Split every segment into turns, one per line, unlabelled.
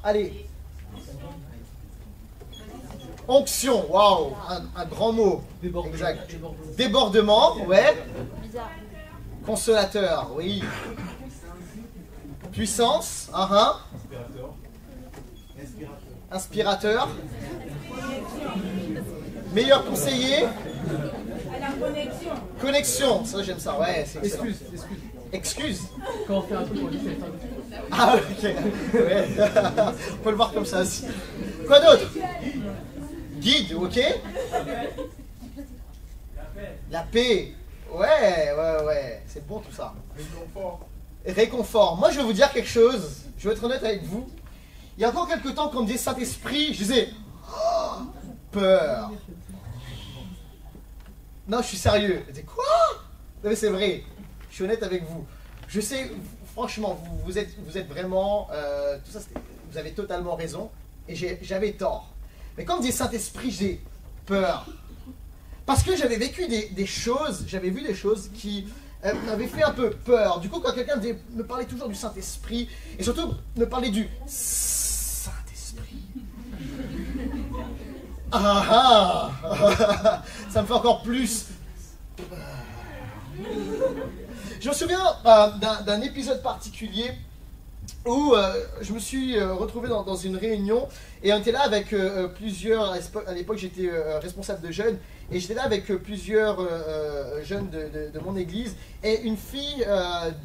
Allez. Onction, waouh, un grand mot. Exact. Débordement, ouais. Consolateur, oui. Puissance, Inspirateur. Meilleur conseiller. Connexion, ça j'aime ça, ouais, c'est excellent. Excuse.
Quand on fait un truc, on dit c'est ça.
Ah, ok. Ouais. On peut le voir comme ça aussi. Quoi d'autre? Guide, ok. La paix. Ouais. C'est bon tout ça. Réconfort. Moi, je vais vous dire quelque chose. Je vais être honnête avec vous. Il y a encore quelques temps, quand on me disait Saint-Esprit, je disais oh, peur. Non, je suis sérieux. Je disais quoi? Non, mais c'est vrai. Je suis honnête avec vous. Je sais, franchement, vous êtes vraiment... tout ça, vous avez totalement raison. Et j'avais tort. Mais quand on me dit Saint-Esprit, j'ai peur. Parce que j'avais vécu des choses, j'avais vu des choses qui m'avaient fait un peu peur. Du coup, quand quelqu'un me parlait toujours du Saint-Esprit, et surtout me parlait du Saint-Esprit, ça me fait encore plus peur. Je me souviens d'un épisode particulier où je me suis retrouvé dans une réunion et on était là avec plusieurs, à l'époque j'étais responsable de jeunes, et j'étais là avec plusieurs jeunes de mon église, et une fille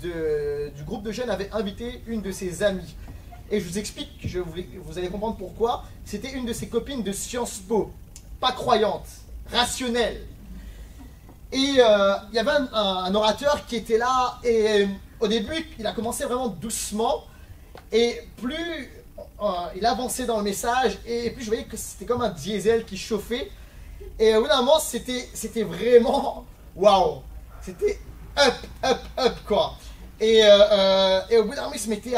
du groupe de jeunes avait invité une de ses amies. Et je vous explique, vous allez comprendre pourquoi. C'était une de ses copines de Sciences Po, pas croyante, rationnelle. Et il y avait un orateur qui était là, et au début, il a commencé vraiment doucement, et plus il avançait dans le message, et plus je voyais que c'était comme un diesel qui chauffait, et au bout d'un moment, c'était vraiment waouh, c'était up, quoi. Et au bout d'un moment, il se mettait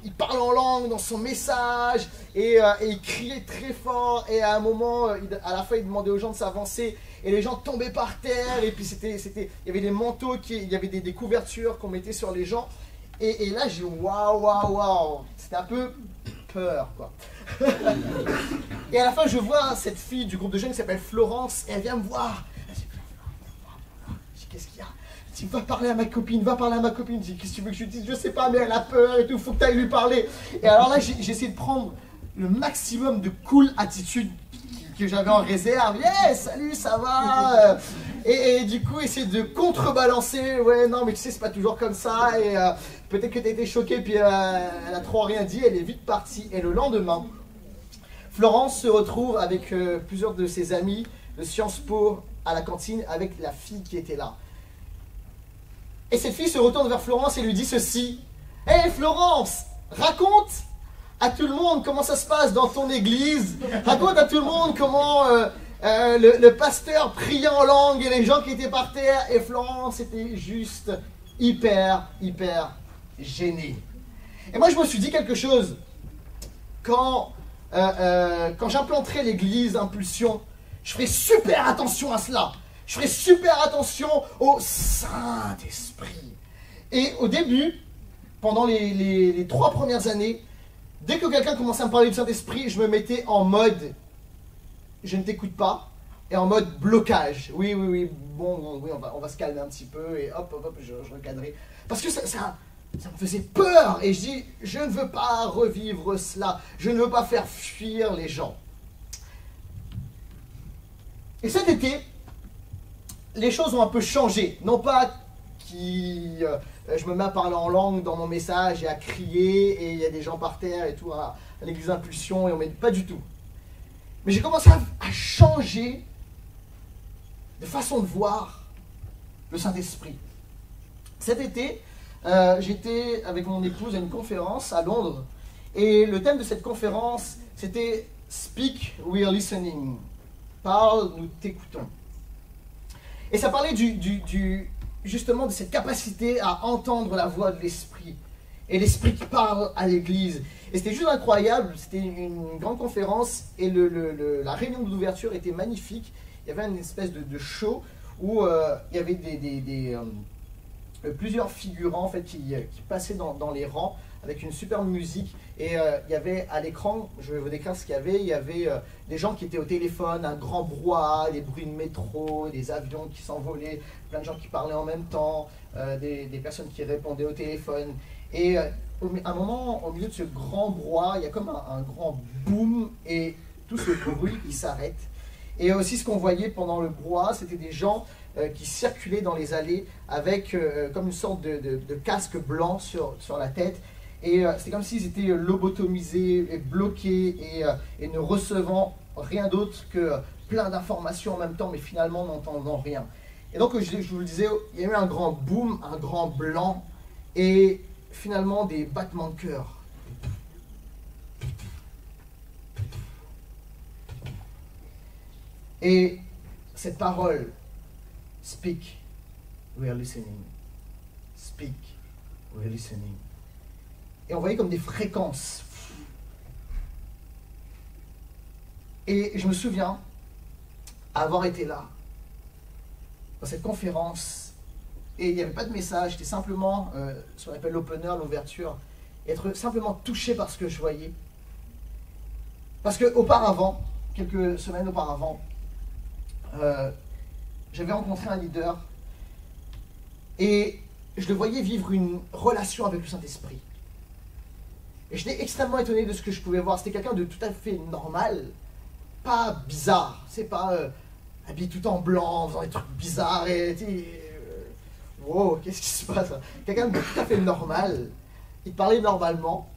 il parlait en langue dans son message, et il criait très fort, et à un moment, à la fin, il demandait aux gens de s'avancer, et les gens tombaient par terre, et puis il y avait des manteaux, il y avait des couvertures qu'on mettait sur les gens, et là, j'ai dit waouh, c'était un peu peur, quoi. Et à la fin, je vois cette fille du groupe de jeunes qui s'appelle Florence, et elle vient me voir. Elle dit, qu'est-ce qu'il y a? Elle dit, va parler à ma copine. Je dis, qu'est-ce que tu veux que je dise? Je sais pas, mais elle a peur et tout, faut que tu ailles lui parler. Et alors là, j'ai essayé de prendre le maximum de cool attitude que j'avais en réserve. Yeah, salut, ça va? Et du coup, essayer de contrebalancer. Ouais, non, mais tu sais, c'est pas toujours comme ça. Et peut-être que tu as été choqué, puis elle a trop rien dit. Elle est vite partie. Et le lendemain, Florence se retrouve avec plusieurs de ses amis de Sciences Po à la cantine avec la fille qui était là. Et cette fille se retourne vers Florence et lui dit ceci. Hey Florence, raconte à tout le monde comment ça se passe dans ton église. Raconte à tout le monde comment le pasteur priait en langue et les gens qui étaient par terre. Et Florence était juste hyper gênée. Et moi je me suis dit quelque chose. Quand j'implanterai l'église Impulsion, je ferai super attention à cela. Je ferai super attention au Saint-Esprit. Et au début, pendant les 3 premières années, dès que quelqu'un commençait à me parler du Saint-Esprit, je me mettais en mode « je ne t'écoute pas » et en mode blocage. Oui, bon, oui, on va se calmer un petit peu et hop, je recadrais. Parce que ça me faisait peur et je dis « je ne veux pas revivre cela, je ne veux pas faire fuir les gens ». Et cet été, les choses ont un peu changé. Non pas je me mets à parler en langue dans mon message et à crier et il y a des gens par terre et tout à l'église Impulsion et on m'aide pas du tout. Mais j'ai commencé à changer de façon de voir le Saint-Esprit. Cet été, j'étais avec mon épouse à une conférence à Londres et le thème de cette conférence c'était « Speak, we are listening ». Parle, nous t'écoutons. Et ça parlait justement de cette capacité à entendre la voix de l'Esprit. Et l'Esprit qui parle à l'Église. Et c'était juste incroyable, c'était une grande conférence et la réunion d'ouverture était magnifique. Il y avait une espèce de show où il y avait plusieurs figurants en fait, qui passaient dans les rangs avec une superbe musique. Et il y avait à l'écran, je vais vous décrire ce qu'il y avait des gens qui étaient au téléphone, un grand brouhaha, des bruits de métro, des avions qui s'envolaient, plein de gens qui parlaient en même temps, des personnes qui répondaient au téléphone. Et à un moment, au milieu de ce grand brouhaha, il y a comme un grand boom et tout ce bruit qui s'arrête. Et aussi ce qu'on voyait pendant le brouhaha, c'était des gens qui circulaient dans les allées avec comme une sorte de casque blanc sur la tête. Et c'est comme s'ils étaient lobotomisés et bloqués et ne recevant rien d'autre que plein d'informations en même temps, mais finalement n'entendant rien. Et donc, je vous le disais, il y a eu un grand boom, un grand blanc, et finalement des battements de cœur. Et cette parole, speak, we are listening. Speak, we are listening. Et on voyait comme des fréquences. Et je me souviens avoir été là, dans cette conférence, et il n'y avait pas de message, c'était simplement ce qu'on appelle l'opener, l'ouverture, être simplement touché par ce que je voyais. Parce qu'auparavant, quelques semaines auparavant, j'avais rencontré un leader, et je le voyais vivre une relation avec le Saint-Esprit. Et j'étais extrêmement étonné de ce que je pouvais voir. C'était quelqu'un de tout à fait normal, pas bizarre. C'est pas habillé tout en blanc, faisant des trucs bizarres et wow, qu'est-ce qui se passe? Quelqu'un de tout à fait normal. Il parlait normalement,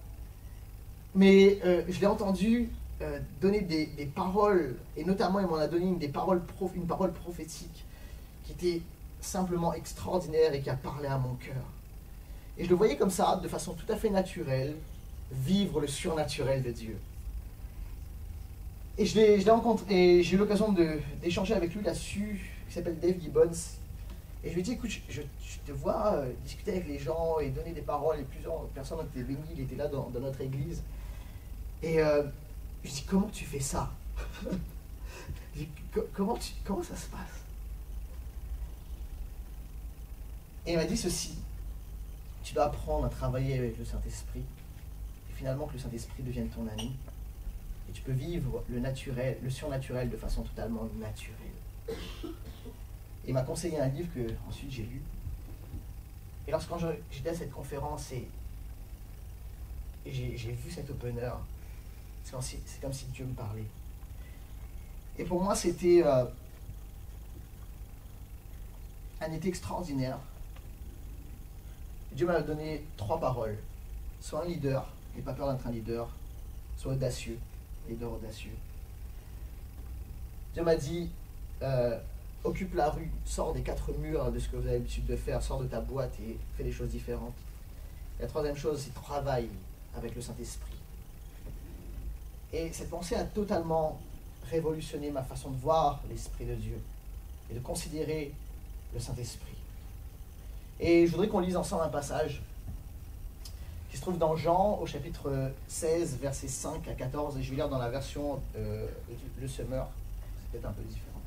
mais je l'ai entendu donner des paroles, et notamment il m'en a donné une parole prophétique qui était simplement extraordinaire et qui a parlé à mon cœur. Et je le voyais comme ça, de façon tout à fait naturelle, vivre le surnaturel de Dieu. Et je l'ai rencontré, et j'ai eu l'occasion d'échanger avec lui là-dessus, qui s'appelle Dave Gibbons. Et je lui ai dit, écoute, je te vois discuter avec les gens et donner des paroles, et plusieurs personnes ont été bénies, il était là dans notre église. Et je lui ai dit, comment tu fais ça? Je lui ai dit, comment ça se passe? Et il m'a dit ceci, tu dois apprendre à travailler avec le Saint-Esprit, et finalement que le Saint-Esprit devienne ton ami, et tu peux vivre le naturel, le surnaturel de façon totalement naturelle. Et il m'a conseillé un livre que ensuite j'ai lu. Et lorsque j'étais à cette conférence et j'ai vu cet opener, c'est comme si Dieu me parlait. Et pour moi, c'était un été extraordinaire. Dieu m'a donné 3 paroles. Sois un leader, n'aie pas peur d'être un leader. Sois audacieux, leader audacieux. Dieu m'a dit, occupe la rue, sors des 4 murs de ce que vous avez l'habitude de faire, sors de ta boîte et fais des choses différentes. Et la 3e chose, c'est travaille avec le Saint-Esprit. Et cette pensée a totalement révolutionné ma façon de voir l'Esprit de Dieu et de considérer le Saint-Esprit. Et je voudrais qu'on lise ensemble un passage qui se trouve dans Jean au chapitre 16, versets 5 à 14, et je vais lire dans la version Le Semeur, c'est peut-être un peu différent.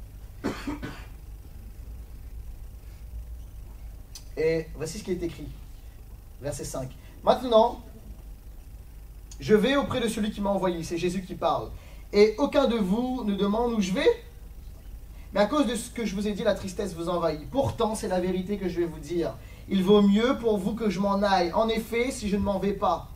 Et voici ce qui est écrit, verset 5. Maintenant, je vais auprès de celui qui m'a envoyé, c'est Jésus qui parle, et aucun de vous ne demande où je vais. Mais à cause de ce que je vous ai dit, la tristesse vous envahit. Pourtant, c'est la vérité que je vais vous dire. Il vaut mieux pour vous que je m'en aille. En effet, si je ne m'en vais pas,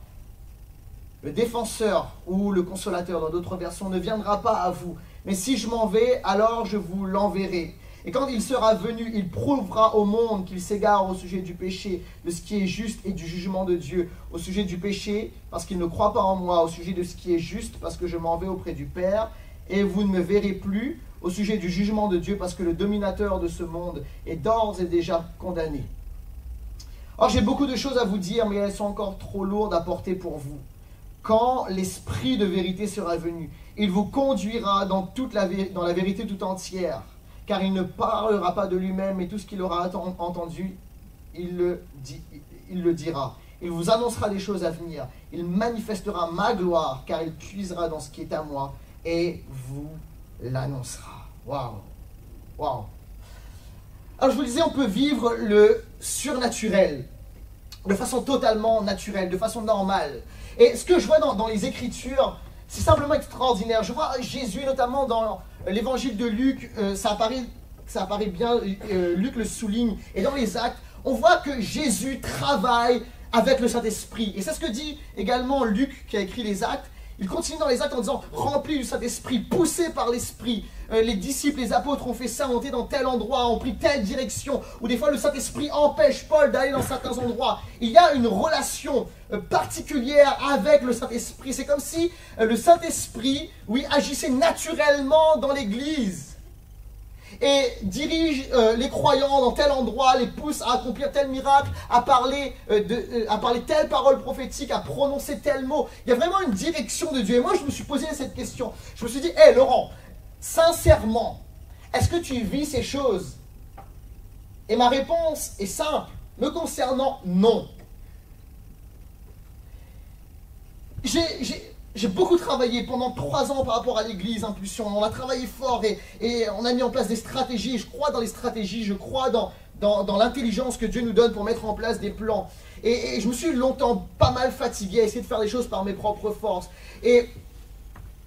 le défenseur ou le consolateur, dans d'autres versions, ne viendra pas à vous. Mais si je m'en vais, alors je vous l'enverrai. Et quand il sera venu, il prouvera au monde qu'il s'égare au sujet du péché, de ce qui est juste et du jugement de Dieu. Au sujet du péché, parce qu'il ne croit pas en moi. Au sujet de ce qui est juste, parce que je m'en vais auprès du Père, et vous ne me verrez plus. Au sujet du jugement de Dieu, parce que le dominateur de ce monde est d'ores et déjà condamné. Or, j'ai beaucoup de choses à vous dire, mais elles sont encore trop lourdes à porter pour vous. Quand l'Esprit de vérité sera venu, il vous conduira dans la vérité tout entière, car il ne parlera pas de lui-même, mais tout ce qu'il aura entendu, il le dira. Il vous annoncera des choses à venir. Il manifestera ma gloire, car il puisera dans ce qui est à moi, et vous l'annoncera. Waouh! Waouh! Alors je vous le disais, on peut vivre le surnaturel. de façon totalement naturelle, de façon normale. Et ce que je vois dans les Écritures, c'est simplement extraordinaire. Je vois Jésus, notamment dans l'évangile de Luc, ça apparaît bien, Luc le souligne, et dans les Actes, on voit que Jésus travaille avec le Saint-Esprit. Et c'est ce que dit également Luc, qui a écrit les Actes. Il continue dans les Actes en disant, rempli du Saint-Esprit, poussé par l'Esprit, les disciples, les apôtres ont fait ça, ont été dans tel endroit, ont pris telle direction, ou des fois le Saint-Esprit empêche Paul d'aller dans certains endroits. Il y a une relation particulière avec le Saint-Esprit. C'est comme si le Saint-Esprit, oui, agissait naturellement dans l'Église et dirige les croyants dans tel endroit, les pousse à accomplir tel miracle, à parler telle parole prophétique, à prononcer tel mot. Il y a vraiment une direction de Dieu. Et moi, je me suis posé cette question. Je me suis dit, hé Laurent, sincèrement, est-ce que tu vis ces choses? Et ma réponse est simple. Me concernant, non. J'ai beaucoup travaillé pendant 3 ans par rapport à l'église Impulsion. On a travaillé fort et on a mis en place des stratégies. Je crois dans les stratégies, je crois dans l'intelligence que Dieu nous donne pour mettre en place des plans. Et je me suis longtemps pas mal fatigué à essayer de faire les choses par mes propres forces. Et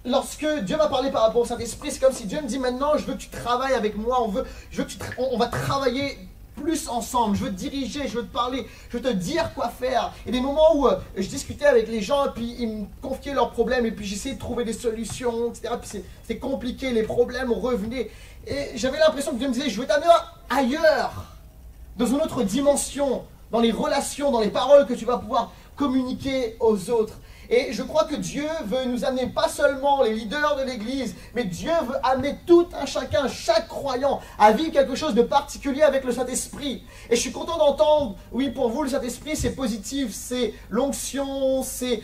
lorsque Dieu m'a parlé par rapport au Saint-Esprit, c'est comme si Dieu me dit maintenant, je veux que tu travailles avec moi, on va travailler plus ensemble, je veux te diriger, je veux te parler, je veux te dire quoi faire. Et des moments où je discutais avec les gens, et puis ils me confiaient leurs problèmes, et puis j'essayais de trouver des solutions, etc. Puis c'est compliqué, les problèmes revenaient. Et j'avais l'impression que Dieu me disait, je veux t'amener ailleurs, dans une autre dimension, dans les relations, dans les paroles que tu vas pouvoir communiquer aux autres. Et je crois que Dieu veut nous amener pas seulement les leaders de l'église, mais Dieu veut amener tout un chacun, chaque croyant, à vivre quelque chose de particulier avec le Saint-Esprit. Et je suis content d'entendre, oui, pour vous, le Saint-Esprit, c'est positif, c'est l'onction, c'est,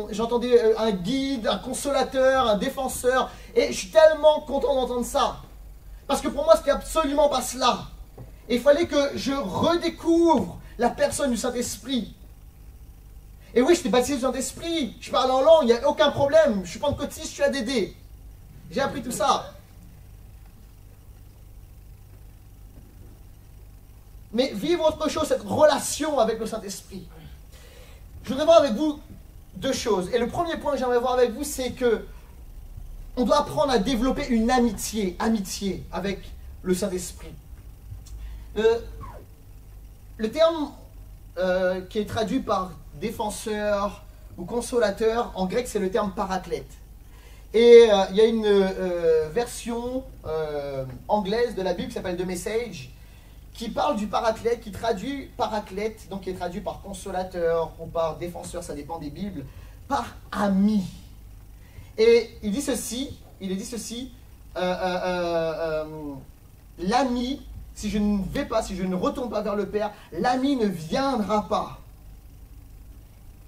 j'entendais un guide, un consolateur, un défenseur. Et je suis tellement content d'entendre ça. Parce que pour moi, c'était absolument pas cela. Et il fallait que je redécouvre la personne du Saint-Esprit. Et oui, je t'ai baptisé du Saint-Esprit, je parle en langue, il n'y a aucun problème. Je suis pentecôtiste, je suis ADD. J'ai appris tout ça. Mais vivre autre chose, cette relation avec le Saint-Esprit. Je voudrais voir avec vous 2 choses. Et le premier point que j'aimerais voir avec vous, c'est que on doit apprendre à développer une amitié avec le Saint-Esprit. Le terme qui est traduit par défenseur ou consolateur, en grec c'est le terme paraclète. Et il y a une version anglaise de la Bible qui s'appelle The Message, qui parle du paraclète, qui traduit paraclète, donc qui est traduit par consolateur ou par défenseur, ça dépend des Bibles, par ami. Et il dit ceci, l'ami, si je ne vais pas, si je ne retourne pas vers le Père, l'ami ne viendra pas.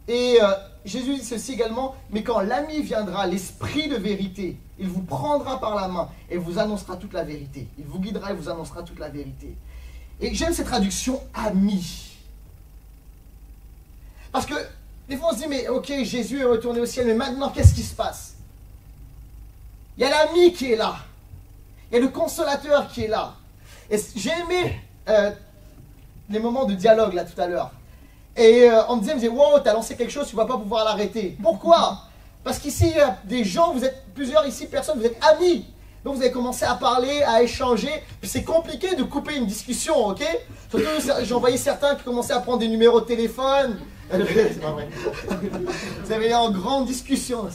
Et Jésus dit ceci également, mais quand l'ami viendra, l'esprit de vérité, il vous prendra par la main et vous annoncera toute la vérité. Il vous guidera et vous annoncera toute la vérité. Et j'aime cette traduction ami. Parce que des fois on se dit, mais ok, Jésus est retourné au ciel, mais maintenant qu'est-ce qui se passe? Il y a l'ami qui est là. Il y a le consolateur qui est là. Et j'ai aimé les moments de dialogue là tout à l'heure. Et on me disait, wow, t'as lancé quelque chose, tu vas pas pouvoir l'arrêter. Pourquoi? Parce qu'ici, il y a des gens, vous êtes plusieurs ici, personnes, vous êtes amis. Donc vous avez commencé à parler, à échanger. Puis c'est compliqué de couper une discussion, ok? Surtout, j'en voyais certains qui commençaient à prendre des numéros de téléphone. C'est pas vrai. Vous avez en grande discussion.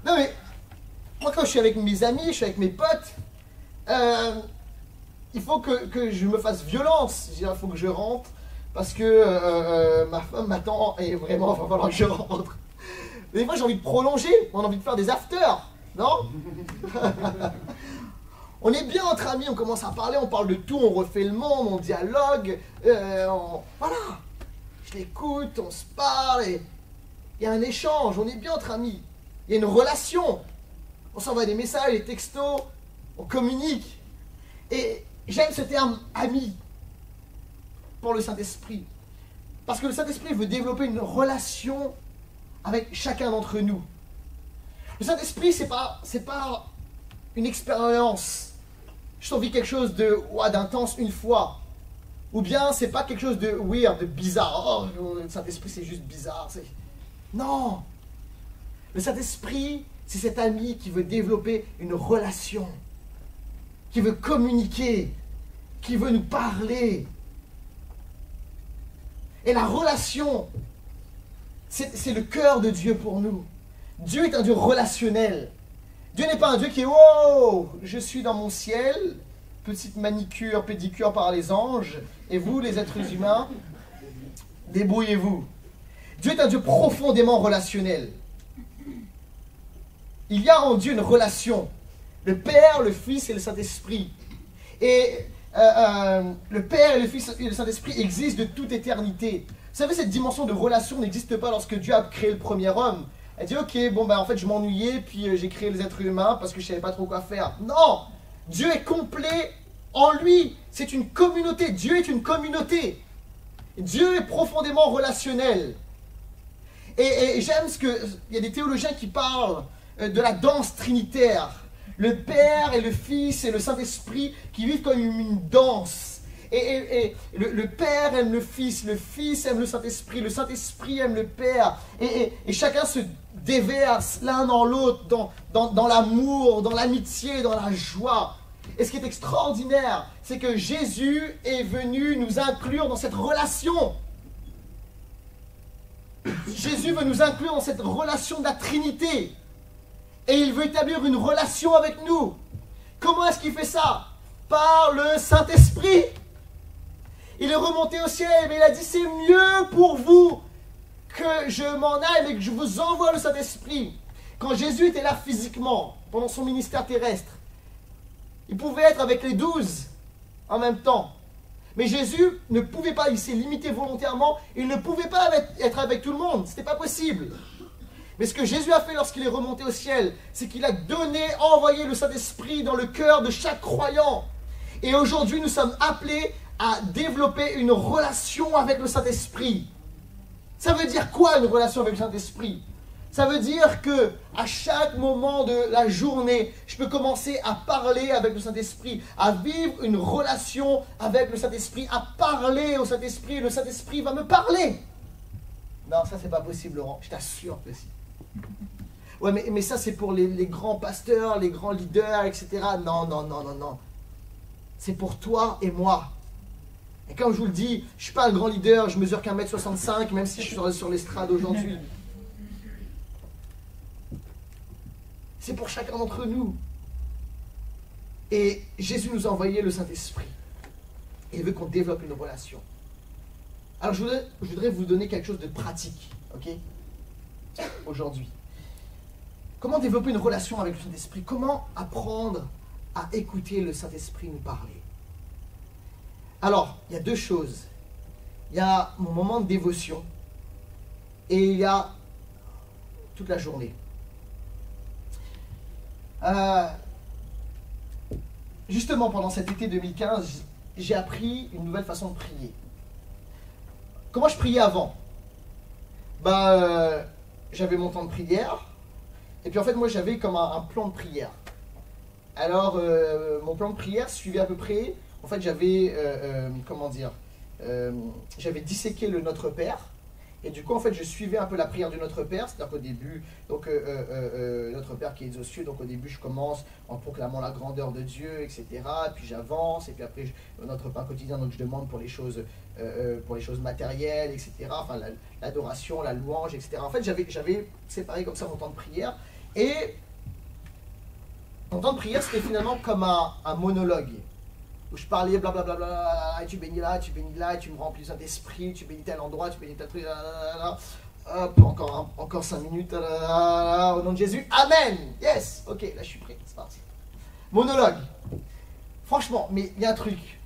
Non mais, moi quand je suis avec mes amis, je suis avec mes potes, il faut que je me fasse violence. Il faut que je rentre parce que ma femme m'attend et vraiment il va falloir que je rentre. Des fois j'ai envie de prolonger, on a envie de faire des afters, non? On est bien entre amis, on commence à parler, on parle de tout, on refait le monde, on dialogue, voilà. Je l'écoute, on se parle, et il y a un échange, on est bien entre amis. Il y a une relation, on s'envoie des messages, des textos, on communique. Et j'aime ce terme « ami » pour le Saint-Esprit. Parce que le Saint-Esprit veut développer une relation avec chacun d'entre nous. Le Saint-Esprit, c'est pas une expérience. Je t'en vis quelque chose d'intense une fois. Ou bien c'est pas quelque chose de weird, de bizarre. Oh, le Saint-Esprit c'est juste bizarre. Non. Le Saint-Esprit, c'est cet ami qui veut développer une relation, qui veut communiquer, qui veut nous parler. Et la relation, c'est le cœur de Dieu pour nous. Dieu est un Dieu relationnel. Dieu n'est pas un Dieu qui est « Oh, je suis dans mon ciel, petite manicure, pédicure par les anges, et vous, les êtres humains, débrouillez-vous. » Dieu est un Dieu profondément relationnel. Il y a en Dieu une relation. Le Père, le Fils et le Saint-Esprit. Et le Père et le Fils et le Saint-Esprit existent de toute éternité. Vous savez, cette dimension de relation n'existe pas lorsque Dieu a créé le premier homme. Elle dit, ok, bon ben en fait je m'ennuyais, puis j'ai créé les êtres humains parce que je ne savais pas trop quoi faire. Non! Dieu est complet en lui. C'est une communauté. Dieu est une communauté. Dieu est profondément relationnel. Et j'aime il y a des théologiens qui parlent de la danse trinitaire. Le Père et le Fils et le Saint-Esprit qui vivent comme une danse. Et le Père aime le Fils aime le Saint-Esprit aime le Père. Et chacun se déverse l'un dans l'autre, dans l'amour, dans l'amitié, dans la joie. Et ce qui est extraordinaire, c'est que Jésus est venu nous inclure dans cette relation. Jésus veut nous inclure dans cette relation de la Trinité. Et il veut établir une relation avec nous. Comment est-ce qu'il fait ça? Par le Saint-Esprit. Il est remonté au ciel et il a dit, c'est mieux pour vous que je m'en aille et que je vous envoie le Saint-Esprit. Quand Jésus était là physiquement, pendant son ministère terrestre, il pouvait être avec les 12 en même temps. Mais Jésus ne pouvait pas, il s'est limité volontairement, il ne pouvait pas être avec tout le monde, ce n'était pas possible. Mais ce que Jésus a fait lorsqu'il est remonté au ciel, c'est qu'il a envoyé le Saint-Esprit dans le cœur de chaque croyant. Et aujourd'hui, nous sommes appelés à développer une relation avec le Saint-Esprit. Ça veut dire quoi une relation avec le Saint-Esprit? Ça veut dire que à chaque moment de la journée, je peux commencer à parler avec le Saint-Esprit, à vivre une relation avec le Saint-Esprit, à parler au Saint-Esprit, et le Saint-Esprit va me parler. Non, ça c'est pas possible, Laurent, je t'assure que si. Ouais, mais ça c'est pour les grands pasteurs, les grands leaders, etc. Non, non, non, non, non. C'est pour toi et moi. Et comme je vous le dis, je ne suis pas un grand leader, je mesure qu'1m65, même si je suis sur l'estrade aujourd'hui. C'est pour chacun d'entre nous. Et Jésus nous a envoyé le Saint-Esprit. Et il veut qu'on développe une relation. Alors je voudrais vous donner quelque chose de pratique, ok? Aujourd'hui. Comment développer une relation avec le Saint-Esprit? Comment apprendre à écouter le Saint-Esprit nous parler? Alors, il y a deux choses. Il y a mon moment de dévotion et il y a toute la journée. Justement, pendant cet été 2015, j'ai appris une nouvelle façon de prier. Comment je priais avant? J'avais mon temps de prière et puis en fait, moi, j'avais comme un plan de prière. Alors, mon plan de prière suivait à peu près... En fait, j'avais, j'avais disséqué le Notre Père. Et du coup, en fait, je suivais un peu la prière du Notre Père. C'est-à-dire qu'au début, donc, Notre Père qui est aux cieux, donc au début, je commence en proclamant la grandeur de Dieu, etc. Puis j'avance, et puis après, notre pain quotidien, donc je demande pour les choses matérielles, etc. Enfin, l'adoration, la louange, etc. En fait, j'avais séparé comme ça mon temps de prière. Et mon temps de prière, c'était finalement comme un monologue. Où je parlais blablabla, et tu bénis là, et tu me remplis du Saint-Esprit, tu bénis tel endroit, tu bénis tel truc, hop, encore 5 minutes, au nom de Jésus, Amen, yes, ok, là je suis prêt, c'est parti. Monologue. Franchement, mais il y a un truc.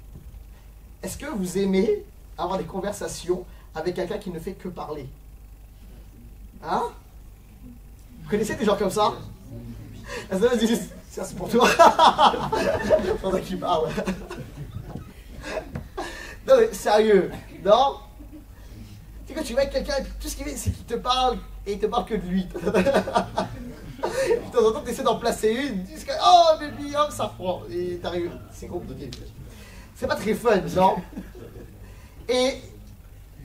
Est-ce que vous aimez avoir des conversations avec quelqu'un qui ne fait que parler? Hein? Vous connaissez des gens comme ça? Ça c'est pour toi. Pendant qu'il parle. Non mais sérieux, non? Tu sais quand tu vas avec quelqu'un et puis tout ce qu'il fait c'est qu'il te parle et il te parle que de lui. De temps en temps tu essaies d'en placer une, tu dis que oh baby hop ça prend et t'arrives, c'est compliqué. C'est pas très fun, non? Et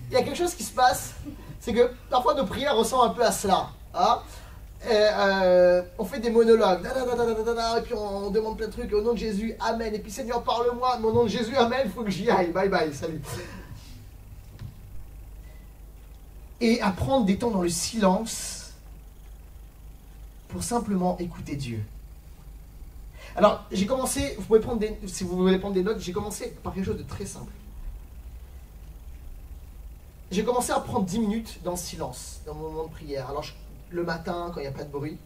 il y a quelque chose qui se passe, c'est que parfois nos prières ressemblent un peu à cela. Hein. On fait des monologues, et puis on demande plein de trucs, au nom de Jésus, Amen. Et puis Seigneur, parle-moi, mais au nom de Jésus, Amen, il faut que j'y aille, bye bye, salut. Et à prendre des temps dans le silence pour simplement écouter Dieu. Alors, j'ai commencé, vous pouvez prendre si vous voulez prendre des notes, j'ai commencé par quelque chose de très simple. J'ai commencé à prendre 10 minutes dans le silence, dans mon moment de prière. Alors, le matin, quand il n'y a pas de bruit,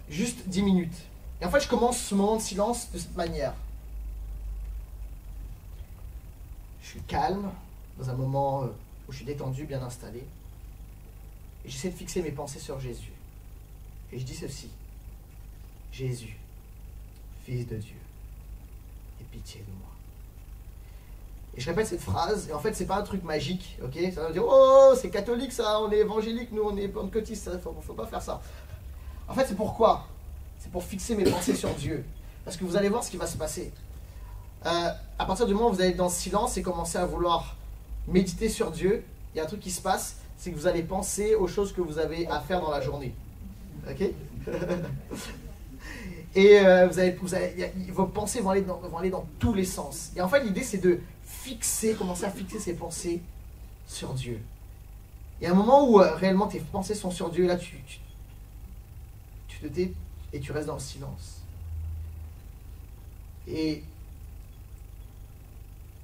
juste 10 minutes. Et en fait, je commence ce moment de silence de cette manière. Je suis calme, dans un moment où je suis détendu, bien installé. Et j'essaie de fixer mes pensées sur Jésus. Et je dis ceci. Jésus, Fils de Dieu, aie pitié de moi. Et je répète cette phrase, et en fait, c'est pas un truc magique, ok? Ça va dire, oh, c'est catholique ça, on est évangélique, nous on est pentecôtiste, faut pas faire ça. En fait, c'est pourquoi? C'est pour fixer mes pensées sur Dieu. Parce que vous allez voir ce qui va se passer. À partir du moment où vous allez être dans le silence et commencer à vouloir méditer sur Dieu, il y a un truc qui se passe, c'est que vous allez penser aux choses que vous avez à faire dans la journée. Ok? Et vos pensées vont aller dans tous les sens. Et en fait, l'idée, c'est de commencer à fixer ses pensées sur Dieu. Il y a un moment où réellement tes pensées sont sur Dieu, et là, tu te tais et tu restes dans le silence. Et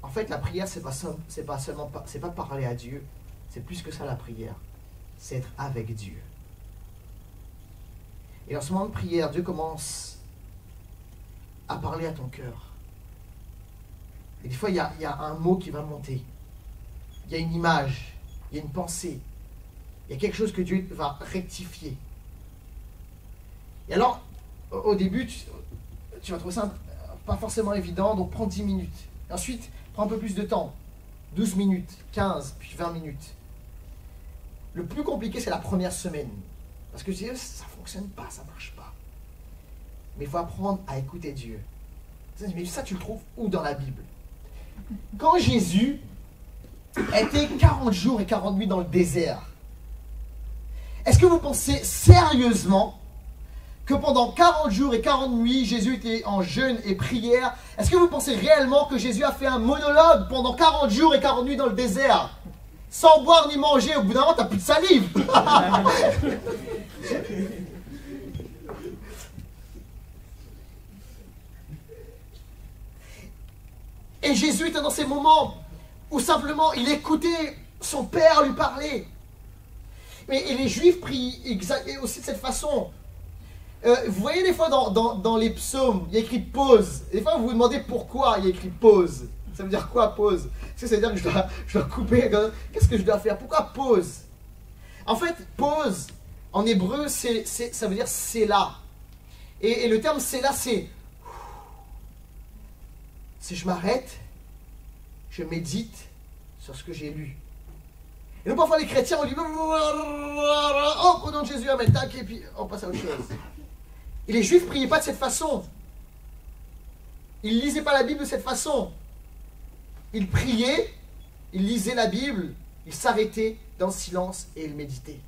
en fait, la prière, c'est pas parler à Dieu, c'est plus que ça la prière, c'est être avec Dieu. Et dans ce moment de prière, Dieu commence à parler à ton cœur. Et des fois, il y a un mot qui va monter. Il y a une image, il y a une pensée. Il y a quelque chose que Dieu va rectifier. Et alors, au début, tu vas trouver ça pas forcément évident, donc prends 10 minutes. Et ensuite, prends un peu plus de temps. 12 minutes, 15, puis 20 minutes. Le plus compliqué, c'est la première semaine. Parce que tu dis, ça ne fonctionne pas, ça ne marche pas. Mais il faut apprendre à écouter Dieu. Mais ça, tu le trouves où dans la Bible? Quand Jésus était 40 jours et 40 nuits dans le désert, est-ce que vous pensez sérieusement que pendant 40 jours et 40 nuits, Jésus était en jeûne et prière? Est-ce que vous pensez réellement que Jésus a fait un monologue pendant 40 jours et 40 nuits dans le désert? Sans boire ni manger, au bout d'un moment, tu n'as plus de salive. Et Jésus était dans ces moments où simplement il écoutait son Père lui parler. Et les Juifs prient aussi de cette façon. Vous voyez des fois dans les psaumes, il y a écrit pause. Des fois vous vous demandez pourquoi il y a écrit pause. Ça veut dire quoi pause? Est-ce que ça veut dire que je dois couper? Qu'est-ce que je dois faire? Pourquoi pause? En fait, pause, en hébreu, ça veut dire c'est là. Et le terme c'est là, c'est je m'arrête, je médite sur ce que j'ai lu. Et donc parfois les chrétiens, on dit oh, au nom de Jésus, amen, tac, et puis on passe à autre chose. Et les Juifs ne priaient pas de cette façon. Ils ne lisaient pas la Bible de cette façon. Ils priaient, ils lisaient la Bible, ils s'arrêtaient dans le silence et ils méditaient.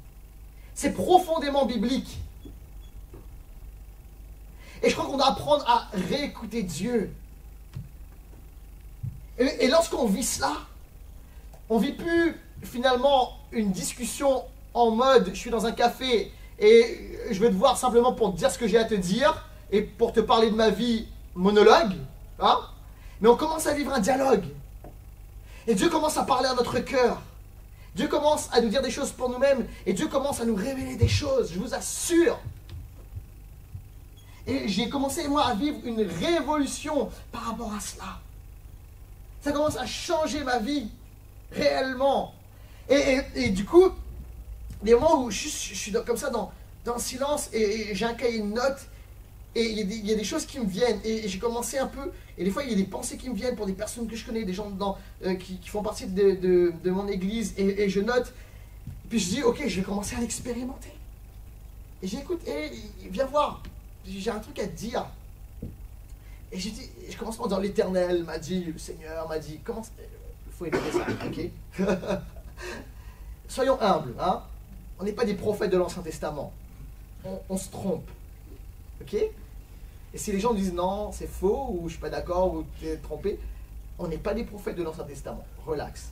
C'est profondément biblique. Et je crois qu'on doit apprendre à réécouter Dieu. Et lorsqu'on vit cela, on ne vit plus finalement une discussion en mode je suis dans un café et je vais te voir simplement pour te dire ce que j'ai à te dire et pour te parler de ma vie monologue. Hein? Mais on commence à vivre un dialogue. Et Dieu commence à parler à notre cœur. Dieu commence à nous dire des choses pour nous-mêmes et Dieu commence à nous révéler des choses, je vous assure. Et j'ai commencé moi à vivre une révolution par rapport à cela. Ça commence à changer ma vie, réellement. Et du coup, des moments où je suis comme ça dans le silence et j'ai un cahier de notes et il y a des choses qui me viennent et j'ai commencé un peu, et des fois il y a des pensées qui me viennent pour des personnes que je connais, des gens qui font partie de mon église et je note, puis je dis ok, je vais commencer à l'expérimenter. Et j'écoute, viens voir, j'ai un truc à te dire. Et je commence par dire l'Éternel m'a dit, le Seigneur m'a dit, faut éviter ça, ok? Soyons humbles, hein? On n'est pas des prophètes de l'Ancien Testament. On se trompe, ok? Et si les gens disent non, c'est faux, ou je ne suis pas d'accord, ou tu es trompé, on n'est pas des prophètes de l'Ancien Testament. Relax.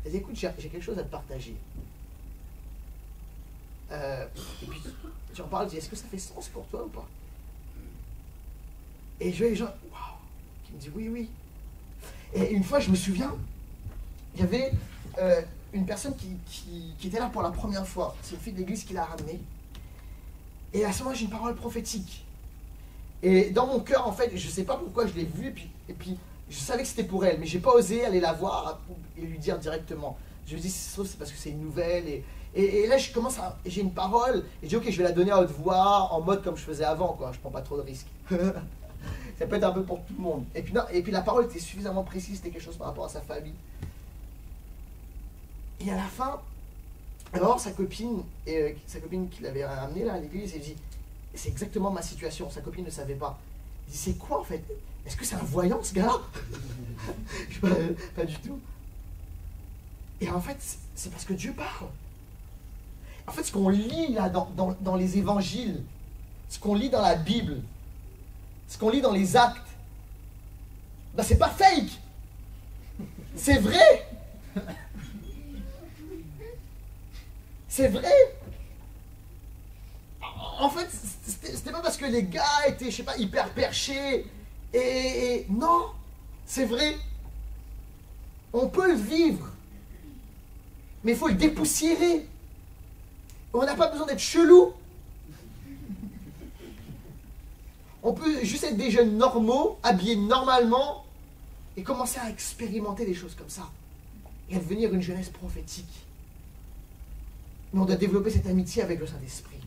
Et dis, écoute, j'ai quelque chose à te partager. Et puis, tu en parles, tu dis, est-ce que ça fait sens pour toi ou pas? Et je vois les gens, waouh, qui me disent oui, oui. Et une fois, je me souviens, il y avait une personne qui était là pour la première fois. C'est une fille de l'église qui l'a ramenée. Et à ce moment-là, j'ai une parole prophétique. Et dans mon cœur, en fait, je ne sais pas pourquoi je l'ai vue, et puis je savais que c'était pour elle, mais je n'ai pas osé aller la voir et lui dire directement. Je me dis, sauf c'est parce que c'est une nouvelle. Et là, j'ai une parole, et je dis, ok, je vais la donner à haute voix, en mode comme je faisais avant, quoi. Je ne prends pas trop de risques. Ça peut être un peu pour tout le monde. Et puis la parole était suffisamment précise, c'était quelque chose par rapport à sa famille. Et à la fin, elle va voir sa copine qui l'avait ramenée là à l'église, et elle dit, c'est exactement ma situation. Sa copine ne savait pas. Elle dit, c'est quoi en fait? Est-ce que c'est un voyant ce gars-là? Pas du tout. Et en fait, c'est parce que Dieu parle. En fait, ce qu'on lit là dans les évangiles, ce qu'on lit dans la Bible, ce qu'on lit dans les actes, ben c'est pas fake. C'est vrai. C'est vrai. En fait, c'était pas parce que les gars étaient, je sais pas, hyper perchés. Et non, c'est vrai. On peut le vivre. Mais il faut le dépoussiérer. On n'a pas besoin d'être chelou. On peut juste être des jeunes normaux, habillés normalement, et commencer à expérimenter des choses comme ça. Et à devenir une jeunesse prophétique. Mais on doit développer cette amitié avec le Saint-Esprit.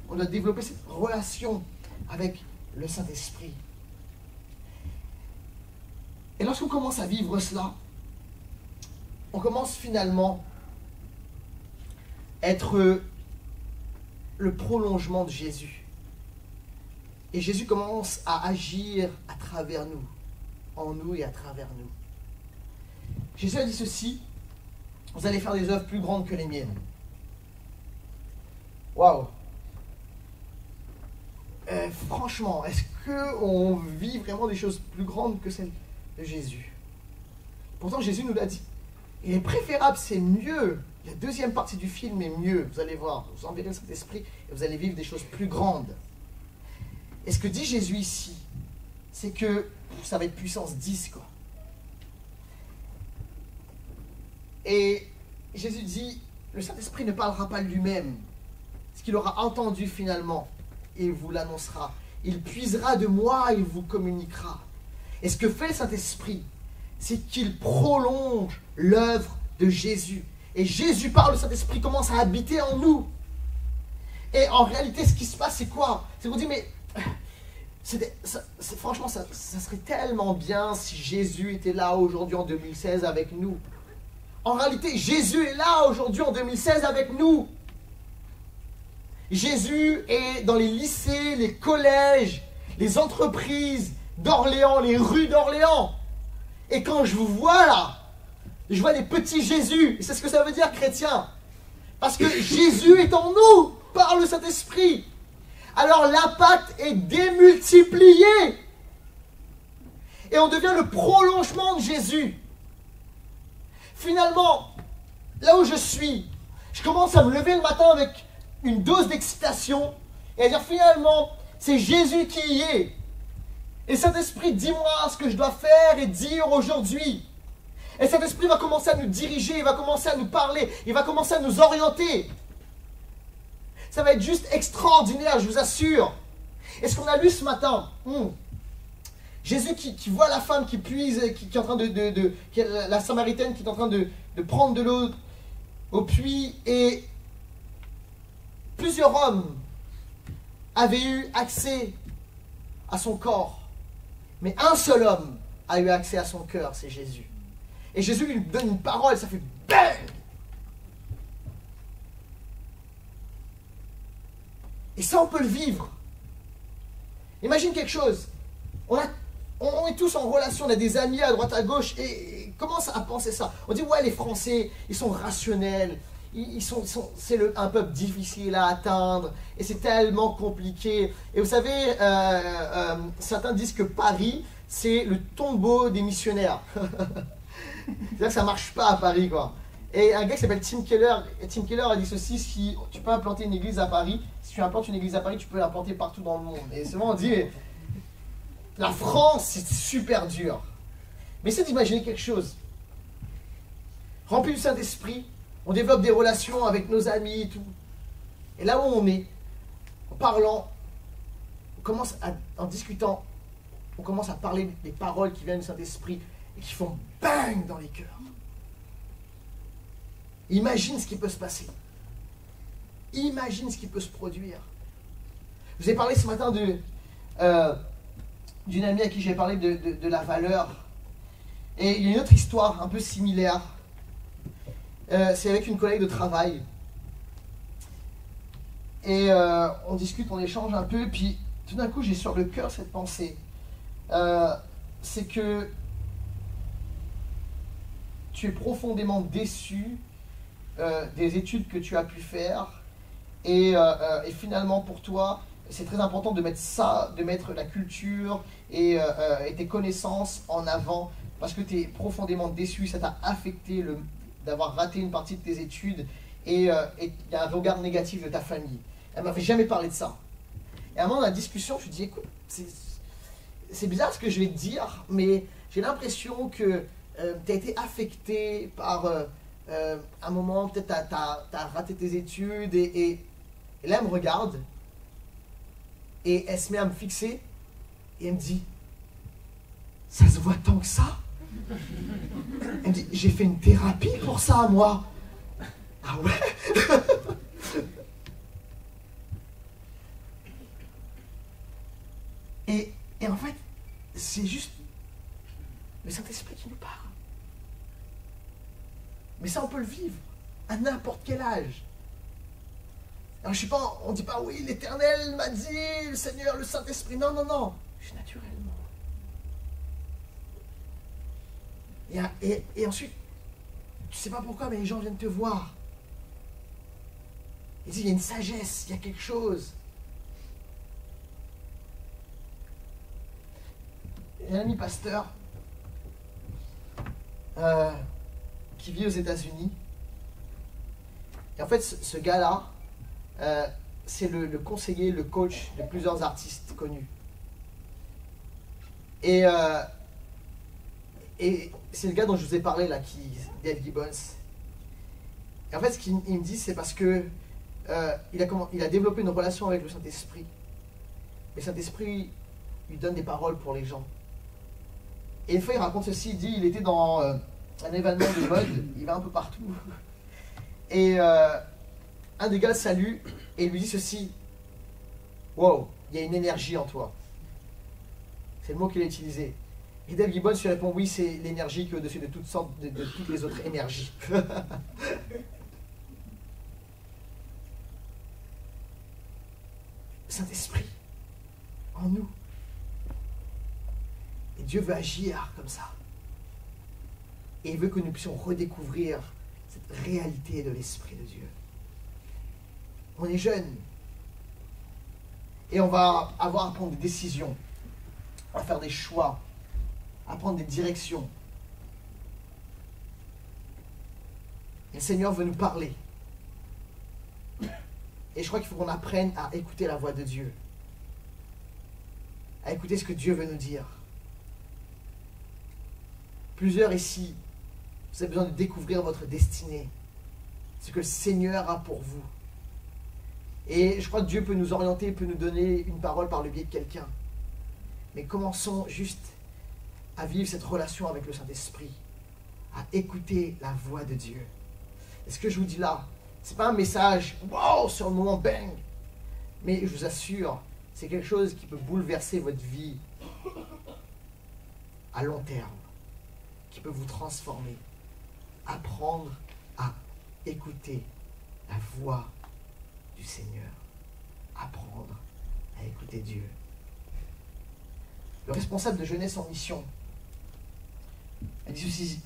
On doit développer cette relation avec le Saint-Esprit. Et lorsqu'on commence à vivre cela, on commence finalement à être le prolongement de Jésus. Et Jésus commence à agir à travers nous, en nous et à travers nous. Jésus a dit ceci, vous allez faire des œuvres plus grandes que les miennes. Waouh! Franchement, est-ce qu'on vit vraiment des choses plus grandes que celles de Jésus? Pourtant, Jésus nous l'a dit. Il est préférable, c'est mieux. La deuxième partie du film est mieux. Vous allez voir, vous enverrez le Saint-Esprit et vous allez vivre des choses plus grandes. Et ce que dit Jésus ici, c'est que ça va être puissance 10, quoi. Et Jésus dit, le Saint-Esprit ne parlera pas lui-même. Ce qu'il aura entendu finalement, il vous l'annoncera. Il puisera de moi, il vous communiquera. Et ce que fait le Saint-Esprit, c'est qu'il prolonge l'œuvre de Jésus. Et Jésus parle, le Saint-Esprit commence à habiter en nous. Et en réalité, ce qui se passe, c'est quoi? C'est qu'on dit, mais franchement, ça serait tellement bien si Jésus était là aujourd'hui en 2016 avec nous. En réalité, Jésus est là aujourd'hui en 2016 avec nous. Jésus est dans les lycées, les collèges, les entreprises d'Orléans, les rues d'Orléans. Et quand je vous vois là, je vois des petits Jésus. Et c'est ce que ça veut dire, chrétien. Parce que Jésus est en nous par le Saint-Esprit. Alors l'impact est démultiplié. Et on devient le prolongement de Jésus. Finalement, là où je suis, je commence à me lever le matin avec une dose d'excitation et à dire finalement, c'est Jésus qui y est. Et Saint-Esprit, dis-moi ce que je dois faire et dire aujourd'hui. Et Saint-Esprit va commencer à nous diriger, il va commencer à nous parler, il va commencer à nous orienter. Ça va être juste extraordinaire, je vous assure. Et ce qu'on a lu ce matin, Jésus qui voit la femme qui puise, qui est en train la Samaritaine qui est en train de prendre de l'eau au puits, et plusieurs hommes avaient eu accès à son corps. Mais un seul homme a eu accès à son cœur, c'est Jésus. Et Jésus lui donne une parole, ça fait bang! Et ça, on peut le vivre. Imagine quelque chose. On On est tous en relation, on a des amis à droite à gauche et commence à penser ça. On dit ouais, les Français, ils sont rationnels, c'est un peuple difficile à atteindre et c'est tellement compliqué. Et vous savez, certains disent que Paris, c'est le tombeau des missionnaires. C'est-à-dire que ça marche pas à Paris, quoi. Et un gars qui s'appelle Tim Keller a dit ceci, si tu peux implanter une église à Paris, si tu implantes une église à Paris, tu peux l'implanter partout dans le monde. Et souvent on dit, mais la France, c'est super dur. Mais c'est d'imaginer quelque chose. Rempli du Saint-Esprit, on développe des relations avec nos amis et tout. Et là où on est, en parlant, en discutant, on commence à parler des paroles qui viennent du Saint-Esprit et qui font bang dans les cœurs. Imagine ce qui peut se passer. Imagine ce qui peut se produire. Je vous ai parlé ce matin d'une amie à qui j'ai parlé de la valeur. Et il y a une autre histoire un peu similaire. C'est avec une collègue de travail. Et on discute, on échange un peu, puis tout d'un coup j'ai sur le cœur cette pensée. C'est que tu es profondément déçu des études que tu as pu faire et finalement pour toi c'est très important de mettre la culture et tes connaissances en avant parce que tu es profondément déçu, ça t'a affecté d'avoir raté une partie de tes études et il y a un regard négatif de ta famille. Elle m'avait jamais parlé de ça. Et à un moment dans la discussion, je lui dis écoute, c'est bizarre ce que je vais te dire, mais j'ai l'impression que tu as été affecté par un moment, peut-être tu as raté tes études et là elle me regarde et elle se met à me fixer et elle me dit ça se voit tant que ça? Elle me dit j'ai fait une thérapie pour ça moi. Ah ouais. Et en fait c'est juste le Saint-Esprit qui nous parle. Mais ça, on peut le vivre à n'importe quel âge. Alors, je suis pas, on ne dit pas, oui, l'Éternel m'a dit, le Seigneur, le Saint-Esprit. Non, non, non. Juste naturellement. Et ensuite, tu ne sais pas pourquoi, mais les gens viennent te voir. Ils disent, il y a une sagesse, il y a quelque chose. J'ai un ami pasteur qui vit aux États-Unis. Et en fait, ce gars-là, c'est le conseiller, le coach de plusieurs artistes connus. Et c'est le gars dont je vous ai parlé, là, Dave Gibbons. Et en fait, ce qu'il me dit, c'est parce que il a développé une relation avec le Saint-Esprit. Le Saint-Esprit lui donne des paroles pour les gens. Et une fois, il raconte ceci, il dit, il était dans un événement de mode, il va un peu partout. Et un des gars le salue et lui dit ceci, « Wow, il y a une énergie en toi. » C'est le mot qu'il a utilisé. Et Dave Gibbons lui répond, « Oui, c'est l'énergie qui est au-dessus de toutes sortes, de toutes les autres énergies. » Saint-Esprit, en nous. Et Dieu veut agir comme ça. Et il veut que nous puissions redécouvrir cette réalité de l'Esprit de Dieu. On est jeunes. Et on va avoir à prendre des décisions, à faire des choix, à prendre des directions. Et le Seigneur veut nous parler. Et je crois qu'il faut qu'on apprenne à écouter la voix de Dieu. À écouter ce que Dieu veut nous dire. Plusieurs ici, vous avez besoin de découvrir votre destinée. Ce que le Seigneur a pour vous. Et je crois que Dieu peut nous orienter, peut nous donner une parole par le biais de quelqu'un. Mais commençons juste à vivre cette relation avec le Saint-Esprit. À écouter la voix de Dieu. Et ce que je vous dis là, c'est pas un message, wow, sur le moment, bang. Mais je vous assure, c'est quelque chose qui peut bouleverser votre vie à long terme. Qui peut vous transformer. Apprendre à écouter la voix du Seigneur. Apprendre à écouter Dieu. le responsable de jeunesse en mission, a dit ceci.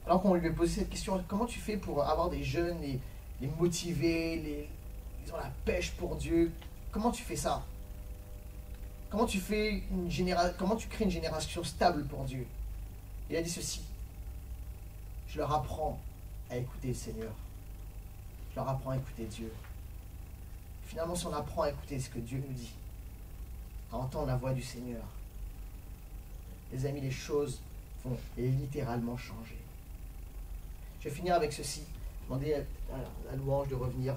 Alors qu'on lui a posé cette question, comment tu fais pour avoir des jeunes, les motiver, ils ont la pêche pour Dieu, comment tu fais ça? Comment tu crées une génération stable pour Dieu? Il a dit ceci. Je leur apprends à écouter le Seigneur. Je leur apprends à écouter Dieu. Finalement, si on apprend à écouter ce que Dieu nous dit, à entendre la voix du Seigneur, les amis, les choses vont littéralement changer. Je vais finir avec ceci. Demander à Louange de revenir.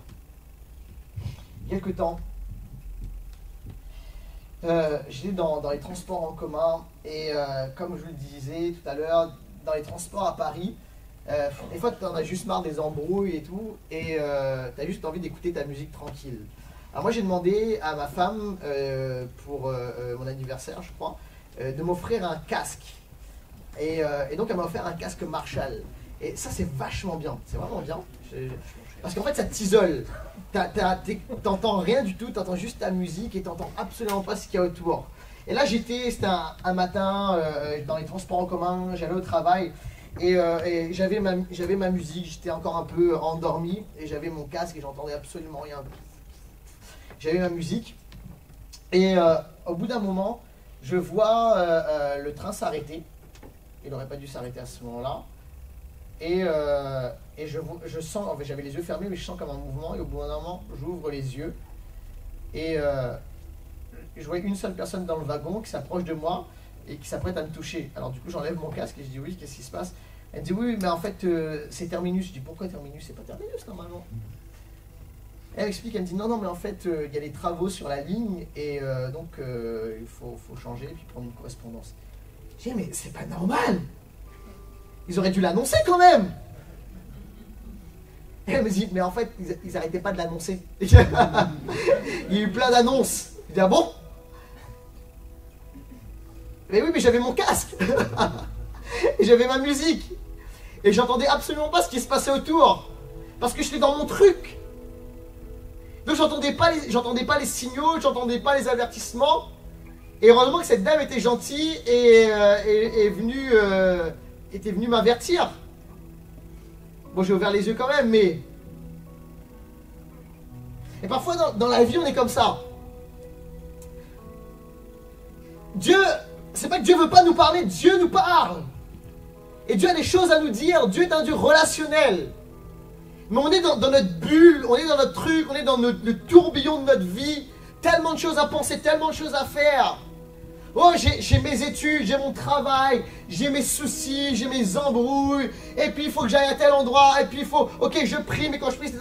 Il y a quelque temps, j'étais dans les transports en commun et comme je vous le disais tout à l'heure, dans les transports à Paris, des fois tu en as juste marre des embrouilles et tout et tu as juste envie d'écouter ta musique tranquille. Alors moi j'ai demandé à ma femme pour mon anniversaire je crois de m'offrir un casque et donc elle m'a offert un casque Marshall et ça c'est vachement bien, c'est vraiment bien parce qu'en fait ça t'isole. T'entends rien du tout, t'entends juste ta musique et t'entends absolument pas ce qu'il y a autour. Et là c'était un matin dans les transports en commun, j'allais au travail et j'avais ma musique, j'étais encore un peu endormi et j'avais mon casque et j'entendais absolument rien. J'avais ma musique et au bout d'un moment je vois le train s'arrêter. Il n'aurait pas dû s'arrêter à ce moment-là. Et je sens, en fait j'avais les yeux fermés mais je sens comme un mouvement et au bout d'un moment j'ouvre les yeux et je vois une seule personne dans le wagon qui s'approche de moi et qui s'apprête à me toucher. Alors du coup j'enlève mon casque et je dis oui, qu'est-ce qui se passe? Elle me dit oui mais en fait c'est terminus. Je dis pourquoi terminus? C'est pas terminus normalement. Elle explique, elle me dit non mais en fait il y a des travaux sur la ligne et donc il faut changer et puis prendre une correspondance. Je dis mais c'est pas normal! Ils auraient dû l'annoncer quand même. Et elle me dit, mais en fait, ils n'arrêtaient pas de l'annoncer. Il y a eu plein d'annonces. Je dis, ah bon? Mais oui, mais j'avais mon casque. Et j'avais ma musique. Et j'entendais absolument pas ce qui se passait autour. Parce que j'étais dans mon truc. Donc j'entendais pas les signaux, j'entendais pas les avertissements. Et heureusement que cette dame était gentille et était venu m'avertir. Bon, j'ai ouvert les yeux quand même, mais... Et parfois, dans la vie, on est comme ça. Dieu, c'est pas que Dieu veut pas nous parler, Dieu nous parle. Et Dieu a des choses à nous dire, Dieu est un Dieu relationnel. Mais on est dans notre bulle, on est dans notre truc, on est dans le tourbillon de notre vie. Tellement de choses à penser, tellement de choses à faire. Oh, j'ai mes études, j'ai mon travail, j'ai mes soucis, j'ai mes embrouilles, et puis il faut que j'aille à tel endroit, et puis il faut, ok, je prie, mais quand je prie, c'est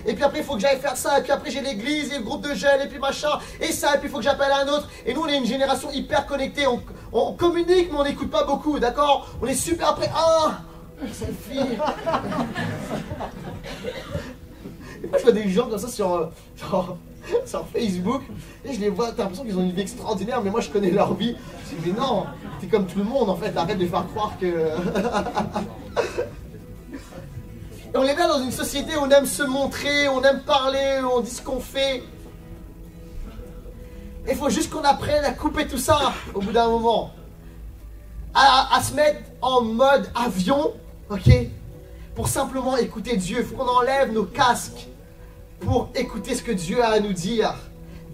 et puis après il faut que j'aille faire ça, et puis après j'ai l'église, et le groupe de jeunes, et puis machin, et ça, et puis il faut que j'appelle un autre, et nous on est une génération hyper connectée, on communique, mais on n'écoute pas beaucoup, d'accord? On est super après, selfie. Et moi je vois des gens comme ça sur Facebook, et je les vois, t'as l'impression qu'ils ont une vie extraordinaire, mais moi je connais leur vie. Je dis, mais non, t'es comme tout le monde en fait, arrête de faire croire que... Et on est bien dans une société où on aime se montrer, on aime parler, on dit ce qu'on fait. Il faut juste qu'on apprenne à couper tout ça au bout d'un moment. À se mettre en mode avion, ok? Pour simplement écouter Dieu. Il faut qu'on enlève nos casques pour écouter ce que Dieu a à nous dire.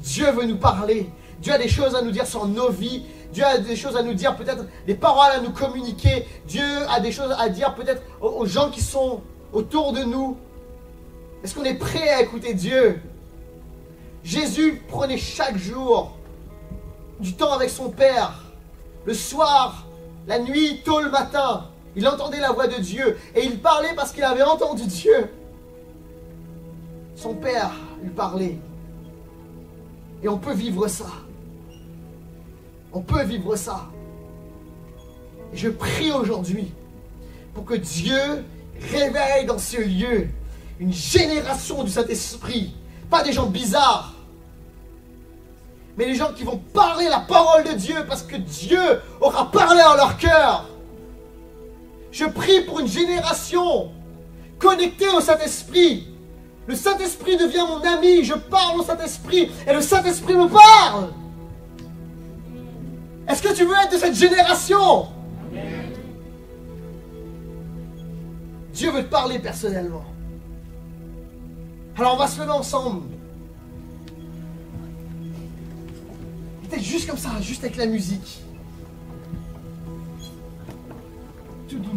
Dieu veut nous parler. Dieu a des choses à nous dire sur nos vies. Dieu a des choses à nous dire, peut-être des paroles à nous communiquer. Dieu a des choses à dire peut-être aux gens qui sont autour de nous. Est-ce qu'on est prêt à écouter Dieu? Jésus prenait chaque jour du temps avec son Père. Le soir, la nuit, tôt le matin. Il entendait la voix de Dieu. Et il parlait parce qu'il avait entendu Dieu. Son Père lui parlait. Et on peut vivre ça. On peut vivre ça. Et je prie aujourd'hui pour que Dieu réveille dans ce lieu une génération du Saint-Esprit. Pas des gens bizarres, mais des gens qui vont parler la parole de Dieu parce que Dieu aura parlé en leur cœur. Je prie pour une génération connectée au Saint-Esprit. Le Saint-Esprit devient mon ami, je parle au Saint-Esprit et le Saint-Esprit me parle. Est-ce que tu veux être de cette génération? Dieu veut te parler personnellement. Alors on va se lever ensemble. Peut-être juste comme ça, juste avec la musique. Tout doux.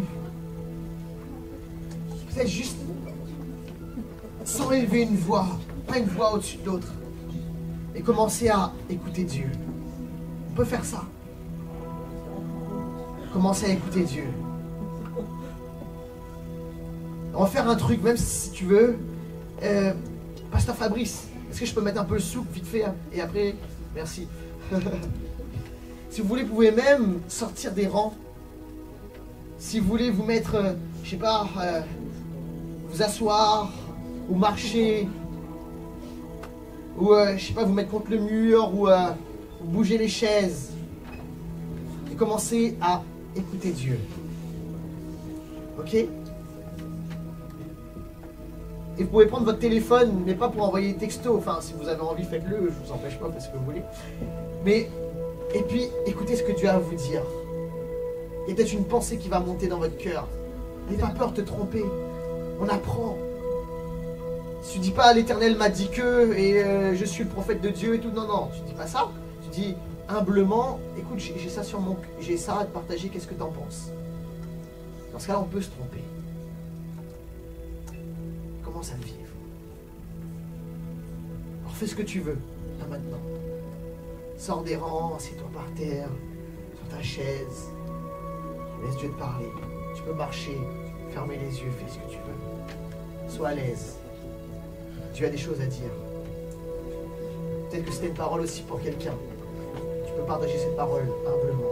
Peut-être juste sans élever une voix, pas une voix au-dessus de l'autre. Et commencer à écouter Dieu. On peut faire ça. Commencer à écouter Dieu. On va faire un truc, même si tu veux. Pasteur Fabrice, est-ce que je peux mettre un peu le souk vite fait hein? Et après, merci. Si vous voulez, vous pouvez même sortir des rangs. Si vous voulez vous mettre, je sais pas, vous asseoir ou marcher. Ou, je sais pas, vous mettre contre le mur ou bouger les chaises. Et commencer à écouter Dieu. Ok? Et vous pouvez prendre votre téléphone, mais pas pour envoyer des textos. Enfin, si vous avez envie, faites-le. Je vous empêche pas, parce que vous voulez. Mais, et puis, écoutez ce que Dieu a à vous dire. Il y a peut-être une pensée qui va monter dans votre cœur. N'ayez pas peur de te tromper. On apprend. Tu dis pas l'Éternel m'a dit que, et je suis le prophète de Dieu et tout. Non, non, tu dis pas ça. Tu dis humblement, écoute, j'ai ça sur mon, j'ai ça à te partager, qu'est-ce que tu en penses? Dans ce cas-là, on peut se tromper. Commence à le vivre. Alors fais ce que tu veux, là maintenant. Sors des rangs, assieds-toi par terre, sur ta chaise. Laisse Dieu te parler. Tu peux marcher, fermer les yeux, fais ce que tu veux. Sois à l'aise. Dieu a des choses à dire. Peut-être que c'était une parole aussi pour quelqu'un. Tu peux partager cette parole humblement.